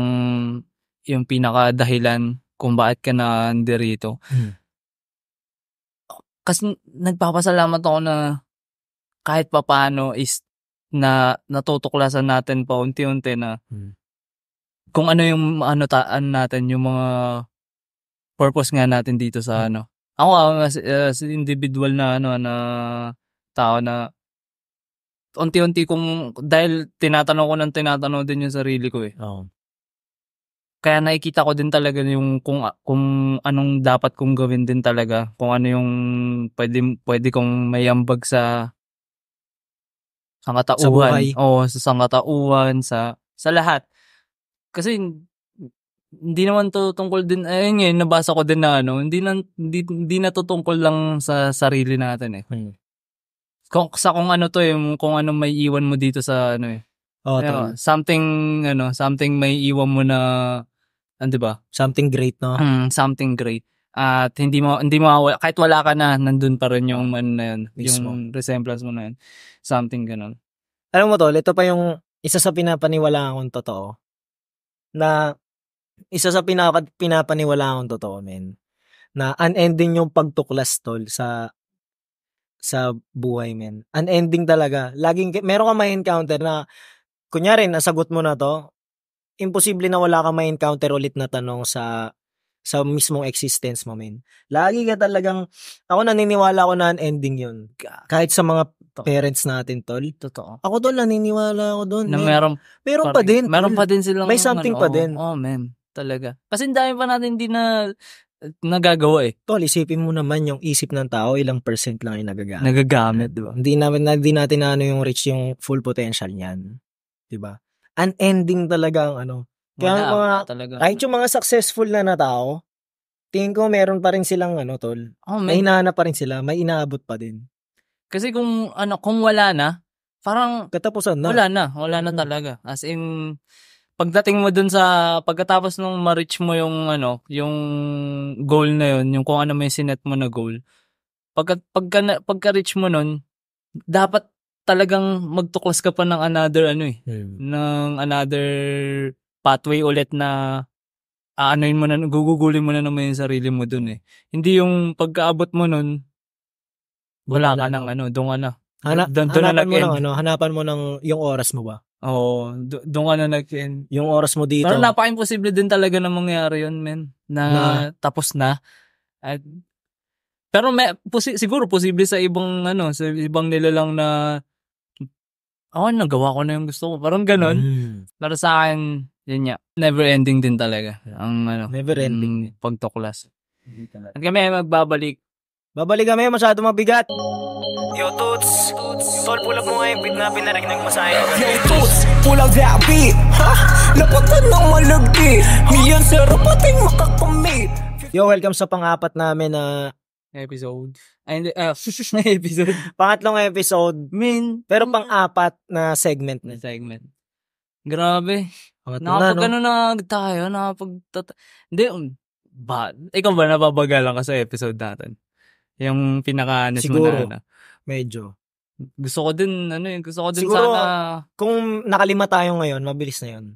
yung pinaka-dahilan kung bakit ka nandirito. Kasi nagpapasalamat ako na kahit papaano is na natutuklasan natin pa unti-unti na kung ano yung natin, yung mga purpose nga natin dito sa Ako as individual na na tao na unti-unti dahil tinatanong din yung sarili ko eh. Kaya nakikita ko din talaga yung kung anong dapat kong gawin din talaga. Kung ano yung pwede kong mayambag sa sangkatauhan. Sa buhay. Sa sangkatauhan, sa lahat. Kasi hindi naman to tungkol din, ngayon nabasa ko din na hindi na to tungkol lang sa sarili natin eh. Kung ano to kung ano may iwan mo dito sa something may iwan mo na di ba? Something great, no? Something great. At hindi mawawala kahit wala ka na, nandun pa rin yung yung resemblance mo na yun. Something ganun. Alam mo tol, ito pa yung isa sa pinapaniwalaan kong totoo. Na isa sa pinapaniwalaan kong totoo, men. Na unending yung pagtuklas tol sa buhay, men. Unending talaga. Laging, meron ka ma-encounter na, kunyari, nasagot mo na to, imposible na wala ka ma-encounter ulit na tanong sa mismong existence mo, men. Lagi ka talagang, ako naniniwala ko na unending yun. Kahit sa mga parents natin, tol. Totoo. Ako tol, naniniwala ako doon. Na meron pa din. Meron pa din silang, may something pa din. Men. Talaga. Kasi dami pa natin hindi na nagagawa eh. Tol, isipin mo naman yung isip ng tao, ilang percent lang yung nagagamit, di ba? Hindi natin yung reach yung full potential niyan. Di ba? Unending talaga ang Kaya kahit yung mga successful na tao, tingin ko meron pa rin silang tol. May hinahanap pa rin sila, may inaabot pa din. Kasi kung wala na, parang katapusan na. Wala na talaga. As in, pagdating mo dun sa pagkatapos nung ma-reach mo yung yung goal na yun, yung kung ano may sinet mo na goal. Pagka-reach mo nun, dapat talagang magtuklas ka pa ng another ng another pathway ulit na gugugulin mo na naman yung sarili mo dun eh. Hindi yung pagkaabot mo nun, wala ka nang doon ka na. Hanapan mo ng yung oras mo ba? Oo, doon ka na nag-end. Yung oras mo dito. Pero napaka-imposible din talaga na mangyari yun, men. Na tapos na. At, pero siguro posible sa ibang sa ibang nilalang na nagawa ko na yung gusto ko. Parang ganon. Pero sa akin, yun nga, never ending din talaga. Ang Never ending. Pagtuklas. At kami magbabalik. Babalik kami, masyado mabigat. Yo, Toots. Tol, pull up mo nga yung beat na pinarinig mo sa akin. Yo, Toots, pull up that beat. Lapatan ng malagdi. Million sa rapating makakamit. Yo, welcome sa pang-apat namin na episode. Episode. Pangatlong episode. Pero pang-apat na segment na. Grabe. Tayo. Hindi, ikaw ba nababagalan ka sa episode natin? Yung pinaka-honest mo na. Medyo. Gusto ko din siguro, sana. Kung nakalima tayo ngayon, mabilis na yun.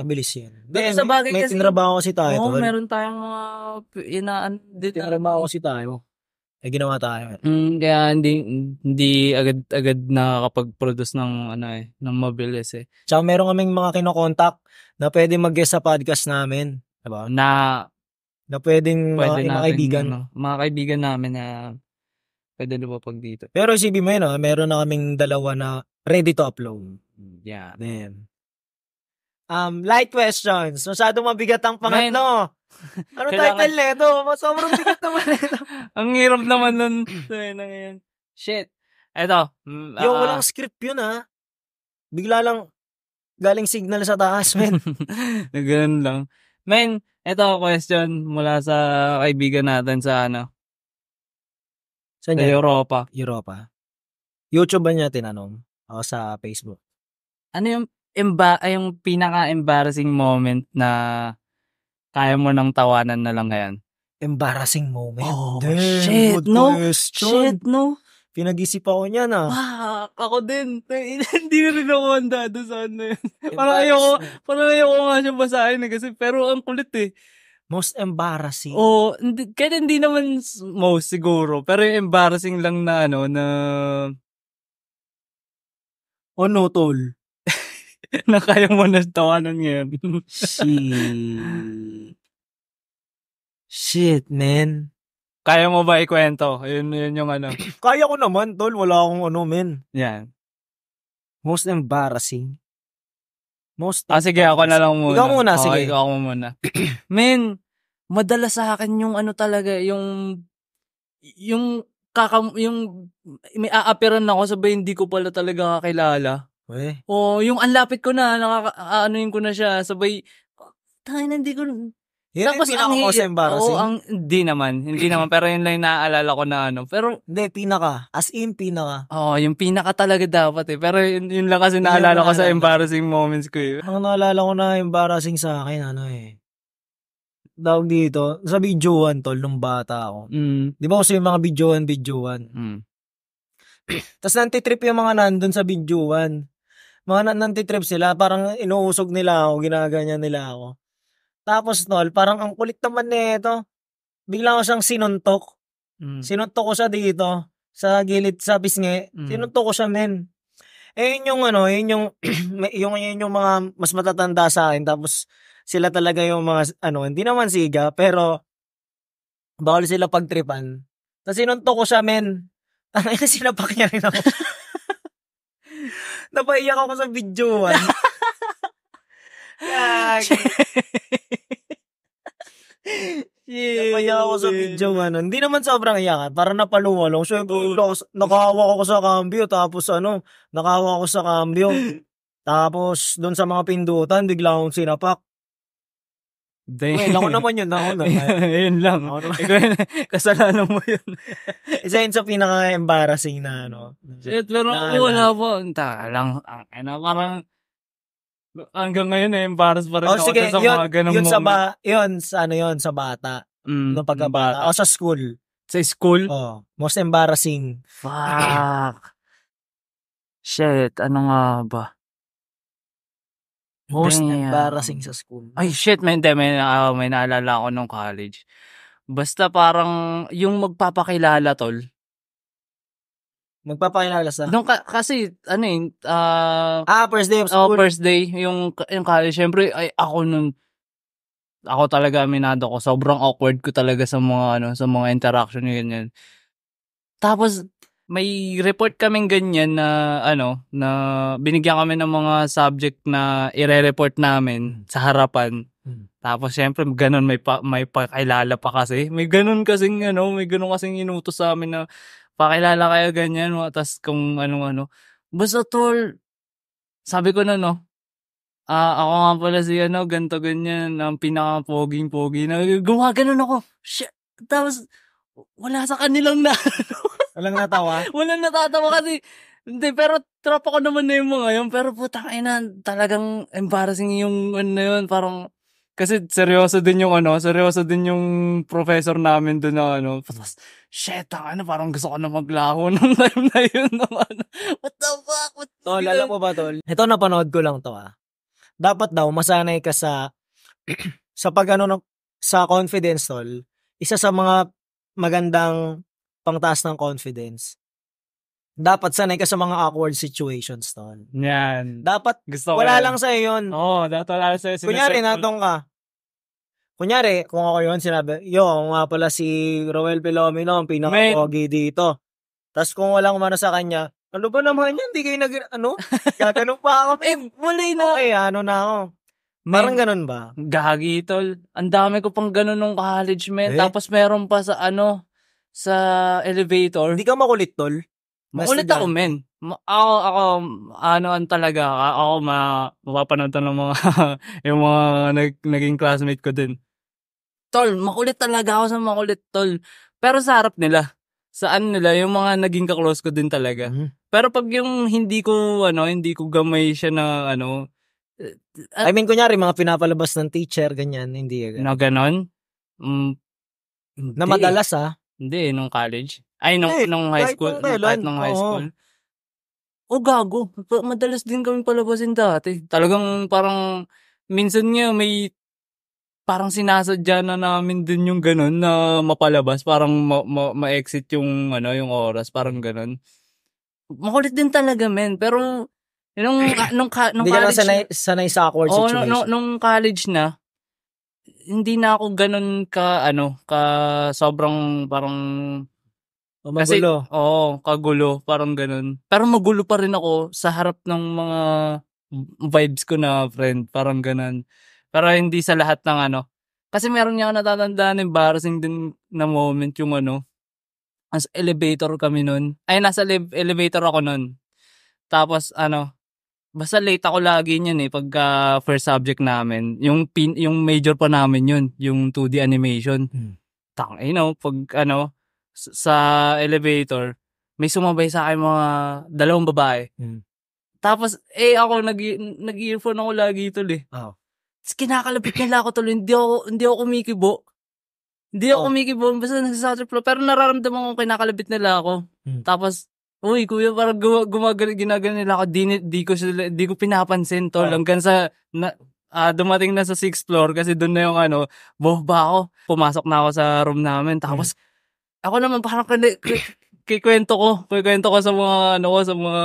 Mabilis yun. Sa bagay may tinrabaho kasi tayo. Oo, meron tayong mga tinrabaho kasi tayo. Ginawa tayo. Kaya hindi agad nakakapag-produce ng ng mabilis eh. Tsaka meron kaming mga kinokontak na pwede mag-guest sa podcast namin. Diba? Na pwedeng mga kaibigan. Mga kaibigan namin na pwede lumapag dito. Pero isipin mo yun, meron na kaming dalawa na ready to upload. Yeah. Then, light questions. Masyadong mabigat ang pangatlo. Ano title nito? Sobrang bigat naman nito. Ang hirap naman nun. Shit. Eto. Walang script yun Bigla lang galing signal sa taas, men. Ganun lang. Men, eto question mula sa kaibigan natin sa Sa Europa. YouTube ba niya tinanong? O sa Facebook? Ano yung pinaka-embarrassing moment na kaya mo nang tawanan na lang ngayon? Embarrassing moment? Oh, damn, shit, no? Question. Shit, no? Pinag-isip ako niyan Ako din. Hindi rin ako handa doon sa yun. Parang ayoko nga siya basahin kasi pero ang kulit eh. Most embarrassing? Kahit hindi naman most siguro. Pero yung embarrassing lang na no, tol. Na kaya mo na tawanan ngayon. Shit, man. Kaya mo ba ikwento? Yun yung Kaya ko naman, tol. Wala akong men. Yan. Most embarrassing. Sige, ako na lang muna. Ikaw muna, sige. Ikaw muna. Men, madalas sa akin yung talaga, yung may aapiran ako sabay hindi ko pala talaga kakilala. Yung anlapit ko na, ko na siya, sabay, hindi ko. Tapos ang most embarrassing? Hindi naman, pero yun lang naaalala ko na pero. Hindi, pinaka. As in, pinaka. Yung pinaka talaga dapat eh. Pero yun lang kasi naalala ko sa embarrassing moments ko eh. Ang naalala ko na embarrassing sa akin, Dawag dito, sa videoan, tol, nung bata ako. Di ba kasi yung mga videoan. Tapos nantitrip yung mga nandun sa videoan. Mga nantitrip sila, parang inuusog nila ako, ginaganyan nila ako. Tapos, tol, parang ang kulit naman nito. Bigla ko siyang sinuntok. Sinuntok ko siya dito, sa gilid, sa pisngi. Sinuntok ko siya, men. Yun yung yung mga mas matatanda sa akin. Tapos, sila talaga yung mga, hindi naman siga, pero, bawal sila pagtripan. Tapos, sinuntok ko siya, men. Sinapak niya rin ako. Napaiyak ako sa videoan. Napaiyak ako sa videoan. Hindi naman sobrang iyakan. Parang napaluwa lang. Siyempre, nakahawak ako sa cambio. Tapos nakahawak ako sa cambio. Tapos, doon sa mga pindutan, bigla akong sinapak. Ako naman yun. Yun lang. Kasalanan mo yun. Isa yun sa pinaka-embarrassing na Shit, pero wala po. Parang hanggang ngayon embarrass pa rin ako sa mga ganong moment. Yun sa bata. Nung pagkabata. O sa school. Sa school? Most embarrassing. Fuck. Shit, ano nga ba? Most embarrassing sa school. Ay, shit, may naalala ako nung college. Basta parang yung magpapakilala, tol. Nagpapakilala sa? Nung kasi, ano eh, First day of school. first day, yung college, syempre, ay, ako talaga, aminado ko, sobrang awkward ko talaga sa mga, sa mga interaction, ganyan. Tapos, may report kaming ganyan na, na binigyan kami ng mga subject na ire-report namin sa harapan. Tapos, syempre, ganun, may pakilala pa kasi. May ganun kasing inutos sa amin na pakilala kayo ganyan. Tapos, kung ano-ano. Basta, tol, sabi ko na, ako nga pala si ganto ganyan, ang pinaka-poging-pogi na, gumaganon ako. Shit. Tapos, wala sa kanilang na, Walang natawa? walang natatawa kasi, hindi, pero tropa ko naman na yung mga yun, pero putang ina, talagang embarrassing yung na yun, parang, kasi seryoso din yung professor namin doon na tapos, shit, parang gusto ko na maglaho ng time na yun, what the fuck, Tol, alam mo ba, tol? Ito, napanood ko lang to, Dapat daw, masanay ka sa sa confidence, tol. Isa sa mga magandang pangtaas ng confidence. Dapat sanay ka sa mga awkward situations, tol. Yan. Dapat, Gusto ko wala yan. lang sa'yo yun. Oo, dapat wala lang sa'yo. Kunyari, natong ka. Kunyari, kung ako yun, sinabi, ako nga pala si Roel Pilomino, ang pinaka-pogi dito. Tapos kung walang umano sa kanya, ano ba naman yan? Hindi kayo gaganon pa ako. Wala na. Okay, na ako. Parang ganun ba? Gagi, tol. Ang dami ko pang ganun nung college, men. Tapos meron pa sa sa elevator. Hindi ka makulit, tol? Makulit ako, men. Ako, talaga, ako mapapanood ng mga, yung mga naging classmate ko din. Tol, makulit talaga ako sa makulit, tol. Pero sa harap nila. Saan nila, yung mga naging ka-close ko din talaga. Pero pag yung hindi ko gamay siya na, I mean, kunyari, mga pinapalabas ng teacher, ganyan, hindi ganyan. na ganon? Na madalas, Hindi, nung college. Ay, nung high school. Kahit nung high school. Gago. Madalas din kami palabasin dati. Talagang parang, minsan nga may, parang sinasadya na namin din yung ganun na mapalabas. Parang ma-exit yung, yung oras. Parang ganun. Makulit din talaga, men. Pero, nung Hindi college. Hindi ka sanay sa awkward situation. Nung college na, hindi na ako ganun ka sobrang parang magulo. Kagulo, parang ganun. Pero magulo pa rin ako sa harap ng mga vibes ko na friend, parang ganun. Pero hindi sa lahat ng kasi meron niya ako natatandaan, embarrassing din na moment yung as elevator kami nun. Ay, nasa elevator ako nun. Tapos basta late ako lagi niyan pagka first subject namin. Yung major pa namin yun, yung 2D animation. Pag sa elevator, may sumabay sa akin mga 2 babae. Tapos ako nag-earphone ako lagi tuloy. Tapos kinakalapit nila ako tuloy, hindi ako kumikibo. Basta nagsasabi flow. Pero nararamdaman ko kinakalapit nila ako. Tapos uy, kuya, parang ginagawa nila ako. Di ko pinapansin, tol. Hanggang sa, dumating na sa 6th floor kasi doon na yung boba ako. Pumasok na ako sa room namin. Tapos, ako naman parang kikwento ko sa mga, sa mga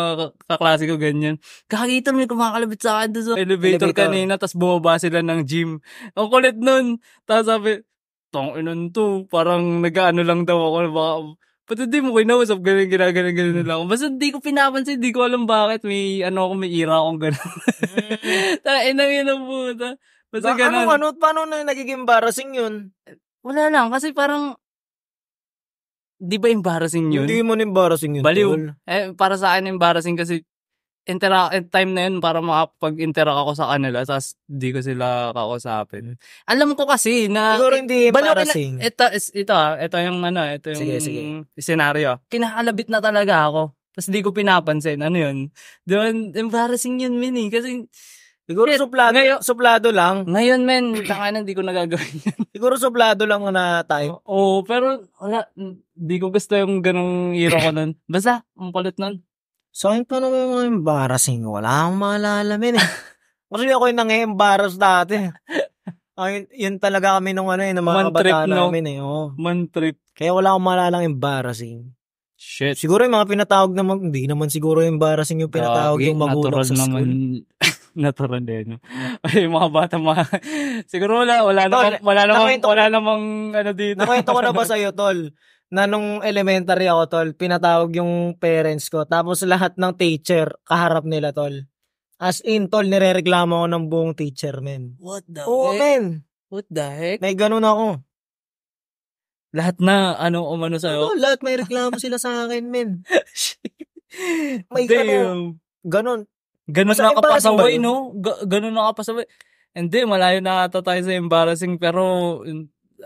kaklase ko, ganyan. Kakakita may kumakalabit sa akin doon sa elevator kanina. Tapos bumaba sila ng gym. Ang kulit nun. Tapos sabi, inon to. Parang nag-ano lang daw ako. Baka, pati di mo kinausap, ganun nila ako. Basta di ko pinapansin, di ko alam bakit may ira akong ganun. Inang yun ang puta. Basta ganun. Paano na nagiging embarrassing yun? Wala lang, kasi parang, di ba embarrassing yun? Hindi mo embarrassing yun. Baliw. Tol. Para sa akin embarrassing kasi, time na yun para makapag-interact ako sa kanila tapos di ko sila kakausapin. Alam ko kasi na siguro hindi embarrassing. Ito yung yung scenario. Kinakalabit na talaga ako. Tapos di ko pinapansin. Ano yun? Doon, embarrassing yun, Mini. Kasi siguro suplado lang. Ngayon, men, hindi ko nagagawin yun. Siguro suplado lang na tayo. Pero wala, di ko gusto yung ganong ira ko nun. Basta, ang kulit nun. So, paano ba yung mga embarrassing? Wala akong maalala, men. Kasi ako yung nang-embarrass dati. Yun talaga kami nung ng mga kabataan namin. Man trip. Kaya wala akong maalalang embarrassing. Shit. Siguro yung mga pinatawag naman, hindi naman siguro embarrassing yung pinatawag yung magulang sa school. Naman, natural din. Ay, yung mga bata, siguro wala Tol, namang ano dito. Nakwento ko na ba sa'yo, tol? Na nung elementary ako, tol, pinatawag yung parents ko. Tapos lahat ng teacher, kaharap nila, tol. As in, tol, nirereklamo ako ng buong teacher, men. What the Oo, men. What the heck? May ganun ako. Lahat na, umano sa'yo? Oo, lahat may reklamo sila sa akin, men. May Damn. ganun. Ganun Basta nakapasaway, embarrassing ba no? Ganun nakapasaway. Hindi, malayo na ata tayo sa embarrassing, pero,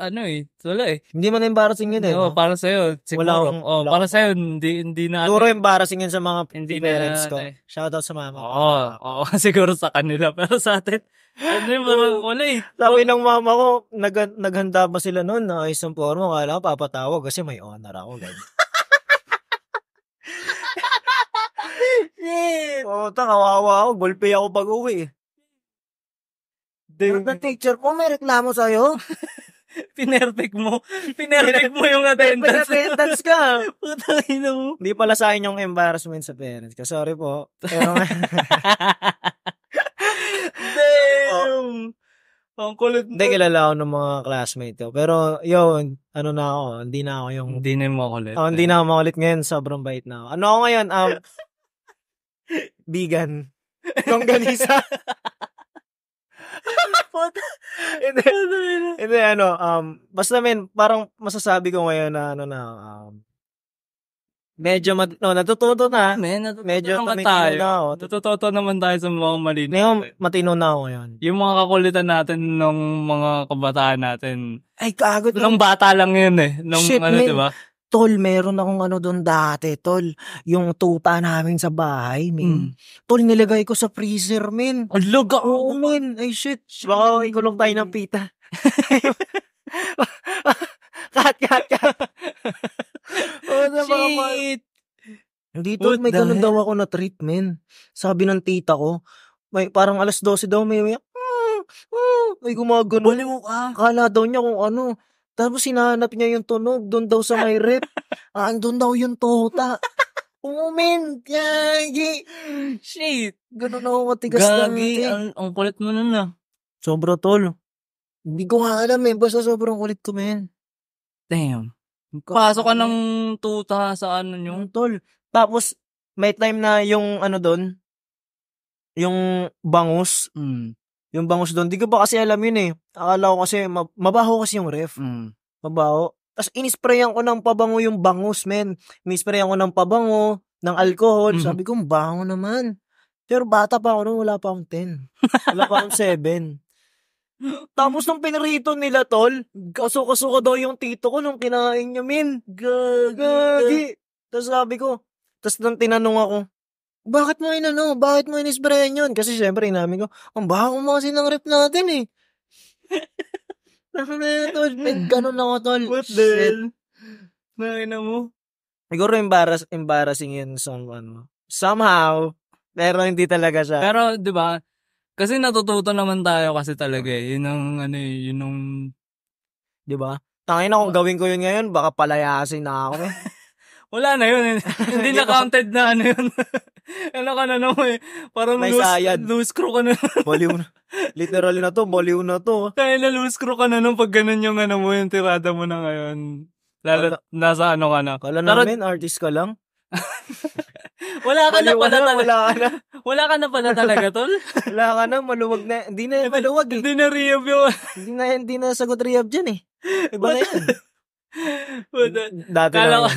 wala eh. Hindi man embarrassing yun eh. Oo, No? para sa'yo, siguro. Wala Para sa'yo, hindi na. Siguro embarrassing yun sa mga Hindi parents na, ko. Shoutout sa mama. Oo, siguro sa kanila. Pero sa atin, wala eh. Sabi ng mama ko, naghanda pa sila noon na isang forma. Kala ko papatawag kasi may honor ako. Kawawa ako. Gulpi ako pag uwi. Yung teacher ko, may reklamo sa'yo. Pinerfect mo yung attendance. Attendance ka. Putang ina mo. Hindi pala sa akin yung embarrassment sa parents ko. Sorry po. Pero Damn! Ang kulit mo. hindi, kilala ako ng mga classmate ko. Pero, yun, na ako. Hindi na ako yung... Hindi na mo kulit. hindi na ako makulit ngayon. Sobrang bait na ako. Ano ako ngayon? Vegan. Longganisa. Hindi, basta parang masasabi ko ngayon na, medyo, natututo na. Medyo naman tumitino tayo. na ako. Natututo naman tayo sa mga mali. Ngayon, matino na ako ngayon. Yung mga kakulitan natin nung mga kabataan natin. Ay, kagot. Nung bata lang yun eh. Nung Shit, man. diba? Tol, meron akong doon dati, tol. Yung tuta namin sa bahay, min. Tol, nilagay ko sa freezer, min. Alaga! Oo, min. Ay, shit. Baka ikulong tayo ng pita. Cut. Shit! Hindi, tol, may ganun daw ako na treat, min. Sabi ng tita ko, parang alas 12 daw, may gumagano. Bali mo ka. Kala daw niya kung ano. Tapos sinanap niya yung tunog, doon daw sa may rep. Andun daw yung tuta. Min. Gagi. Shit. Ganun ako matigas Gagi. dati. Ang kulit mo nun ah. Sobra, tol. Hindi ko nga alam basta sobrang kulit ko, men. Damn. Pasok ka ng tuta sa nyo. Tol. Tapos, may time na yung doon, yung bangus. Yung bangus doon, di ko ba kasi alam yun eh. Akala ko kasi, mabaho kasi yung ref. Mabaho. Tapos inisprayan ko ng pabango yung bangus, men. Inisprayan ko ng pabango, ng alcohol. Sabi ko, bango naman. Pero bata pa ako nung wala pa akong 10. Wala pa akong 7. Tapos nung pinirito nila, tol, kasuka-suka daw yung tito ko nung kinain niya, men. Gagi. Tapos sabi ko, tapos nung tinanong ako, bakit mo inisprayan yun? Kasi syempre, inamin ko, ang baho mo kasi ng rep natin eh. Tol, ganun ako, tol. What the hell? Nakina mo? Siguro embarrassing yun somehow. Pero hindi talaga siya. Pero, di ba, kasi natututo naman tayo kasi talaga eh. Yun ang, di ba? Tangin na kung gawin ko yun ngayon, baka palayasin na ako eh. Wala na yun. Hindi na counted na yun. Ano ka na naman eh. Parang may sayad. Loose screw ka na. Baliw na. Literally na to, baliw na to. Kaya na loose screw ka na nung pag ganun yung yung tirada mo na ngayon. Lalo, nasa ka na. Kala namin, artist ka lang. Wala ka na pala talaga. Wala ka na pala talaga, tol. Wala ka na, maluwag na. Hindi na maluwag eh. Hindi na rehab yung... Hindi na sagot rehab dyan eh. Iba na yan. Dati lang.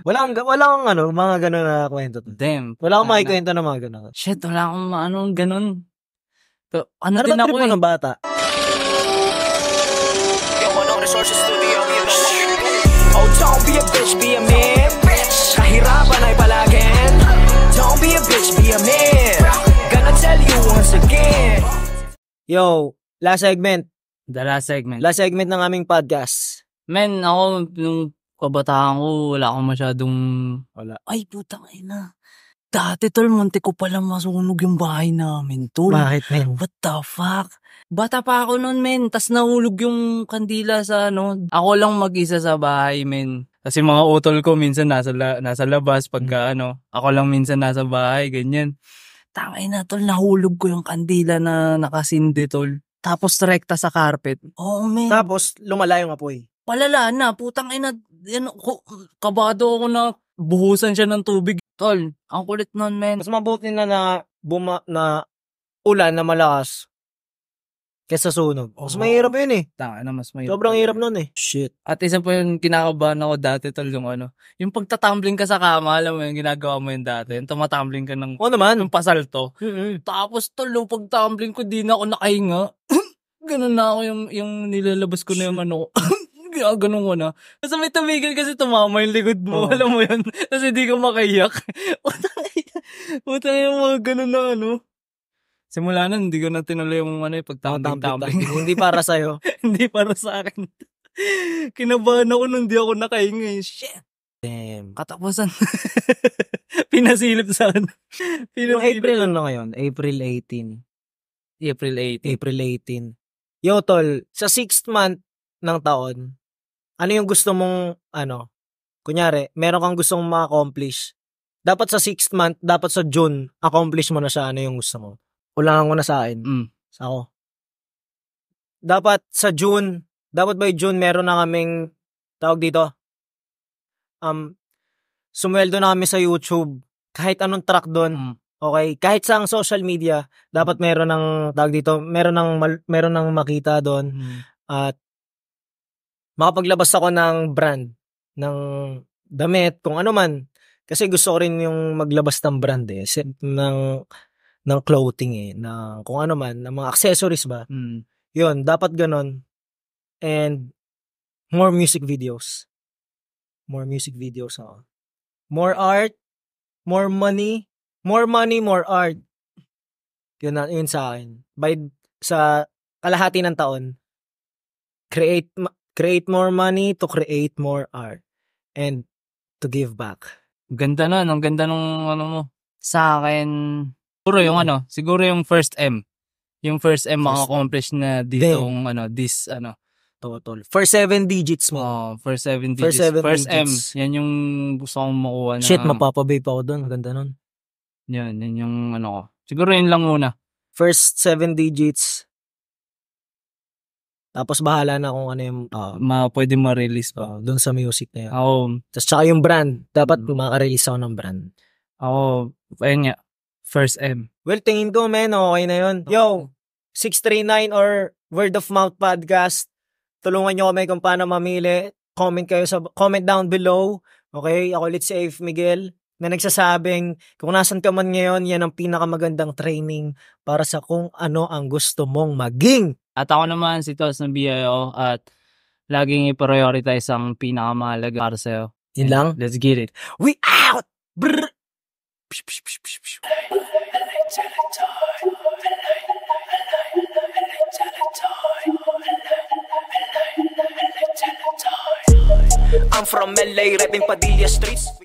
Wala kang mga gano'n na kwento. Damn. Wala akong makikwento na mga gano'n. Shit, wala akong gano'n. Pero, ano din ba ako trip mo ng bata? Oh, don't be a bitch, be a man. Kahirapan ay palagin. Don't be a bitch, be a man. Gonna tell you once again. Yo, last segment. The last segment. Last segment ng aming podcast. Men, ako, nung kabataan ko, wala akong masyadong... Wala. Ay, putang ina. Dati, tol, munti ko palang masunog yung bahay namin, tol. Bakit, men? What the fuck? Bata pa ako nun, men. Tas nahulog yung kandila sa Ako lang mag-isa sa bahay, men. Kasi mga utol ko minsan nasa labas pagka ako lang minsan nasa bahay, ganyan. Tangay na tol, nahulog ko yung kandila na nakasindi tol. Tapos rekta sa carpet. Oh man. Tapos, lumala yung apoy. Palala na, putang ina, kabado ako na buhusan siya ng tubig. Tol, ang kulit nun, men. Mas mabuti na na ulan na malakas kesa sunog. Mas mahirap yun eh. Tanga na, mas mahirap. Sobrang hirap nun eh. Shit. At isa pa yung kinakabahan ako dati, tol, yung pagtatumbling ka sa kama, alam mo yung ginagawa mo yun dati, yung tumatumbling ka ng Oo naman. yung pasalto. Tapos, tol, yung pagtumbling ko, di na ako nakahinga. Ganun na ako yung nilalabas ko na yung ganun ko na. Kasi may tumigil kasi tumama yung likod mo. Alam mo yun? Kasi di ka makaiyak. Utang yung mga ganun na Simula na, hindi ko na tinuloy yung pagtumbling. Hindi para sa'yo. Hindi para sa akin. Kinabahan ako nung di ako nakahinga. Shit! Damn. Katapusan. Pinasilip sa Yung April ngayon? April 18. April 18. April 18. Yo, tol, sa 6th month ng taon, ano yung gusto mong, kunyari, meron kang gustong ma-accomplish. Dapat sa 6th month, dapat sa June, accomplish mo na siya, ano yung gusto mo. Ulangan ko na sa akin. Sa ako. Dapat sa June, dapat by June, meron na kaming, tawag dito, sumweldo na kami sa YouTube, kahit anong track doon, okay, kahit sa social media, dapat meron ng, tawag dito, meron ng makita doon, at makapaglabas ako ng brand, ng damit, kung ano man. Kasi gusto ko rin yung maglabas ng brand ng clothing kung ano man, ng mga accessories ba. Yun, dapat ganon. And more music videos. More music videos ako. More art, more money, more art. Yun sa akin. Sa kalahati ng taon, create more money to create more art and to give back. Ganda na, ang ganda nung mo. Sa akin, siguro yung first M. Yung first M maka-accomplish na ditong total. First 7 digits mo. First 7 digits. First M. Yan yung gusto kong makuha na. Shit, mapapababe pa ako doon. Ganda nun. Yan yung ko. Siguro yun lang muna. First 7 digits. Tapos bahala na kung ano yung pwede ma-release pa. Doon sa music na yun. Tapos tsaka yung brand. Dapat maka-release ako ng brand. Ayun nga. First M. Well, tingin ko, men, okay na yun. Yo, 639 or Word of Mouth Podcast. Tulungan nyo kami kung paano mamili. Comment down below. Okay? Ako ulit si Abe Miguel na nagsasabing kung nasan ka man ngayon, yan ang pinakamagandang training para sa kung ano ang gusto mong maging. At ako naman si Tos ng BIO at laging i-prioritize ang pinakamahalaga para sa'yo. Yun lang? Let's get it. We out! Brrr! I'm from LA, rapping Padilla Streets.